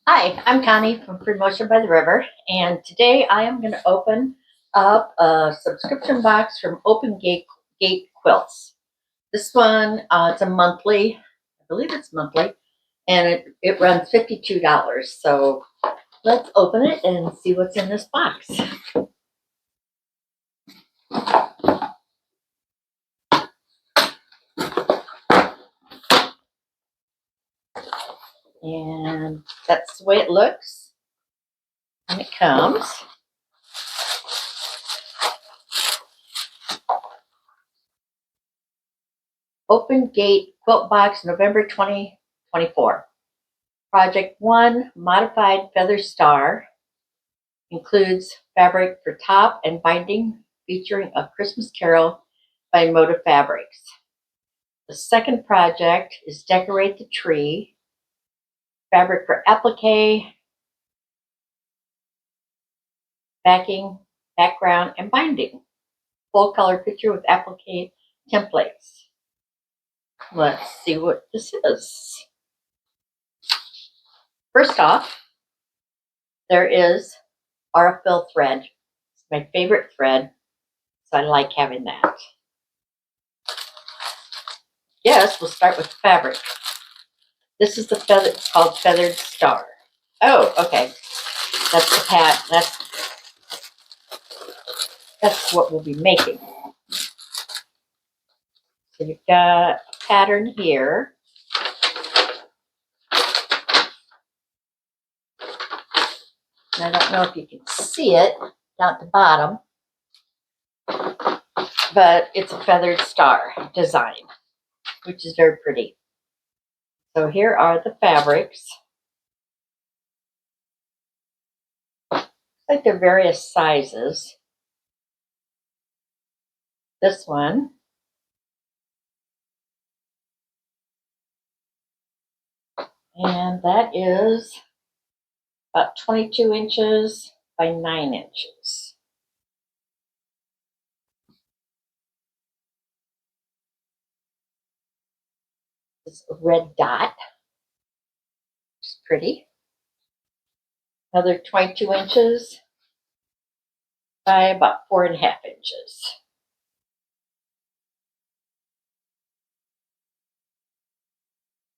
Hi, I'm Connie from Free Motion by the River, and today I am going to open up a subscription box from Open Gate Quilts. This one, it's a monthly, I believe it's monthly, and it runs $52. So let's open it and see what's in this box. And that's the way it looks when it comes. Open Gate Quilt Box, November 2024. Project 1, Modified Feather Star, includes fabric for top and binding featuring A Christmas Carol by Motive Fabrics. The second project is Decorate the Tree, fabric for applique, backing, background, and binding. Full color picture with applique templates. Let's see what this is. First off, there is Aurifil thread. It's my favorite thread, so I like having that. Yes, we'll start with the fabric. This is the feather, it's called Feathered Star. Oh, okay. That's the pat. That's what we'll be making. So you've got a pattern here. I don't know if you can see it down at the bottom, but it's a feathered star design, which is very pretty. So here are the fabrics. Looks like they're various sizes. This one. And that is about 22 inches by 9 inches. It's a red dot. It's pretty. Another 22 inches by about 4.5 inches.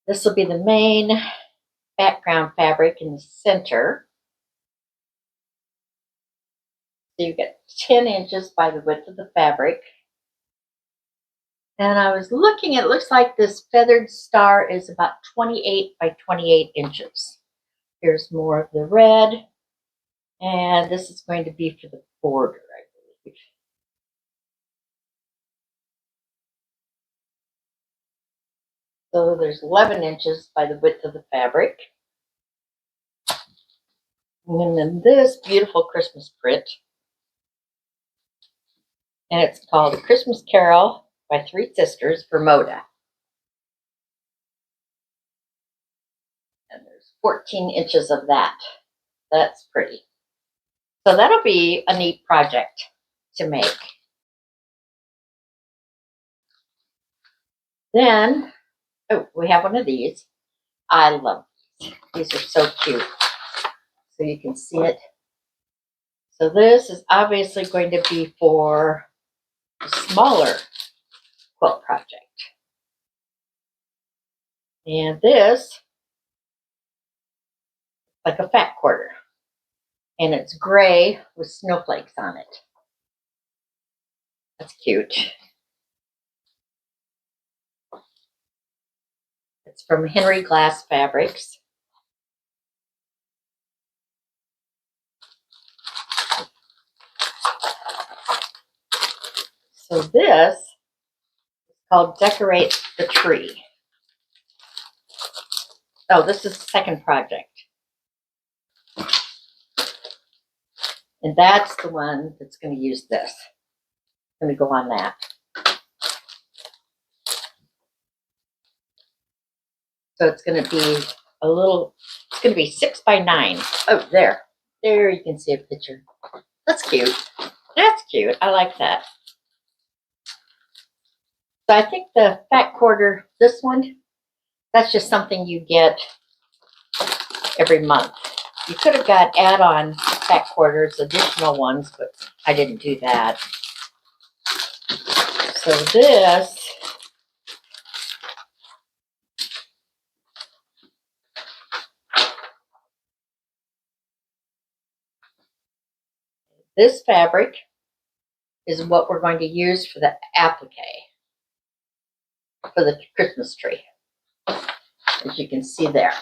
This will be the main background fabric in the center. So you get 10 inches by the width of the fabric. And I was looking, it looks like this feathered star is about 28 by 28 inches. Here's more of the red. And this is going to be for the border, I believe. So there's 11 inches by the width of the fabric. And then this beautiful Christmas print. And it's called A Christmas Carol by Three Sisters for Moda. And there's 14 inches of that. That's pretty. So that'll be a neat project to make. Then, oh, we have one of these. I love these. These are so cute. So you can see it. So this is obviously going to be for a smaller quilt project. And this, like a fat quarter. And it's gray with snowflakes on it. That's cute. It's from Henry Glass Fabrics. So this is called Decorate the Tree. Oh, this is the second project. And that's the one that's going to use this. I'm going to go on that. So it's going to be a little, it's going to be 6 by 9. Oh, there. There you can see a picture. That's cute. That's cute. I like that. So I think the fat quarter, this one, that's just something you get every month. You could have got add-on back quarters, additional ones, but I didn't do that. So this fabric is what we're going to use for the applique for the Christmas tree, as you can see there.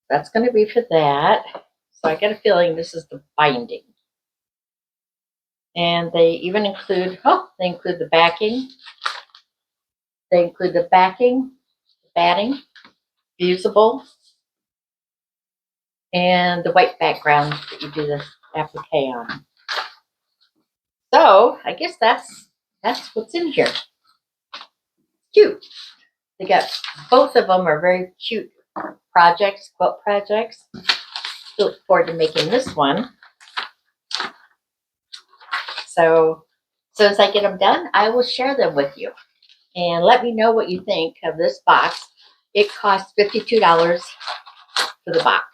That's going to be for that. So I get a feeling this is the binding. And they even include, they include the backing. They include the backing, batting, fusible, and the white background that you do the applique on. So I guess that's what's in here. Cute. They got, both of them are very cute projects, quilt projects. Look forward to making this one. So as soon as I get them done, I will share them with you. And let me know what you think of this box. It costs $52 for the box.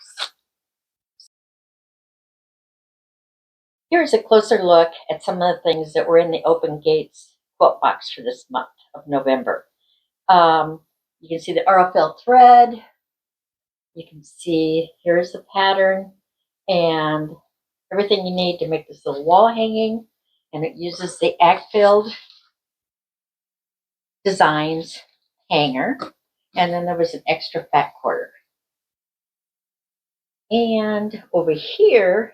Here's a closer look at some of the things that were in the Open Gates quilt box for this month of November. You can see the Aurifil thread. You can see here's the pattern and everything you need to make this little wall hanging. And it uses the Ackfield Designs hanger. And then there was an extra fat quarter. And over here,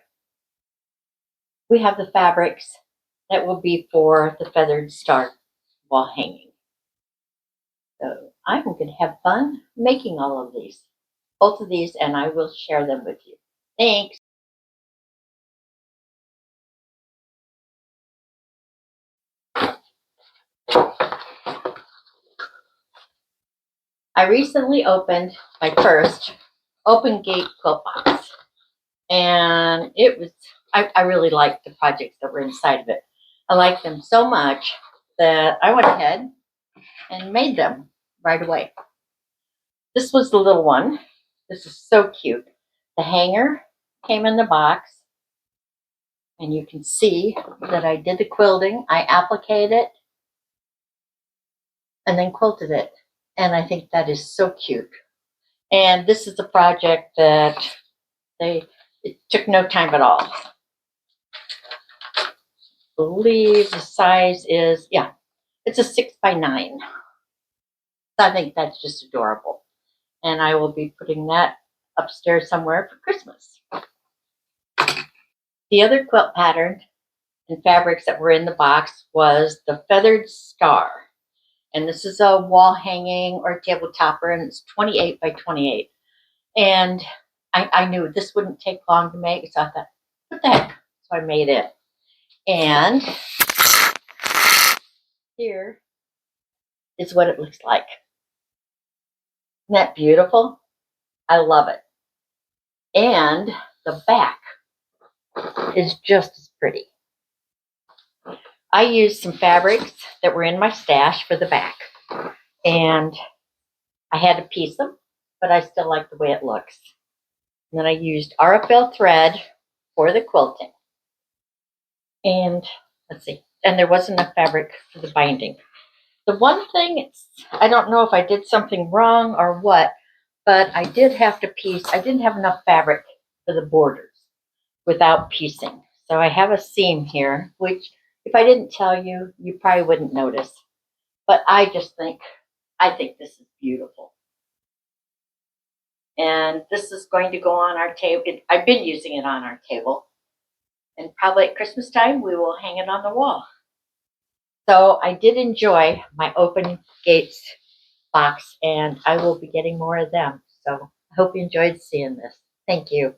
we have the fabrics that will be for the feathered star wall hanging. So I'm going to have fun making all of these, both of these, and I will share them with you. Thanks. I recently opened my first Open Gate Quilt box, and it was, I really liked the projects that were inside of it. I liked them so much that I went ahead and made them right away. This was the little one. This is so cute. The hanger came in the box, and you can see that I did the quilting. I appliqued it and then quilted it, and I think that is so cute. And this is a project that it took no time at all. I believe the size is, it's a 6x9. So I think that's just adorable. And I will be putting that upstairs somewhere for Christmas. The other quilt pattern and fabrics that were in the box was the feathered star. And this is a wall hanging or table topper, and it's 28 by 28. And I knew this wouldn't take long to make, so I thought, what the heck? So I made it. And here is what it looks like. Isn't that beautiful? I love it. And the back is just as pretty. I used some fabrics that were in my stash for the back. And I had to piece them, but I still like the way it looks. And then I used Aurifil thread for the quilting. And let's see, and there wasn't enough fabric for the binding. The one thing, I don't know if I did something wrong or what, but I did have to piece. I didn't have enough fabric for the borders without piecing. So I have a seam here, which if I didn't tell you, you probably wouldn't notice. But I think this is beautiful. And this is going to go on our table. I've been using it on our table. And probably at Christmas time, we will hang it on the wall. So I did enjoy my Open Gates box, and I will be getting more of them. So I hope you enjoyed seeing this. Thank you.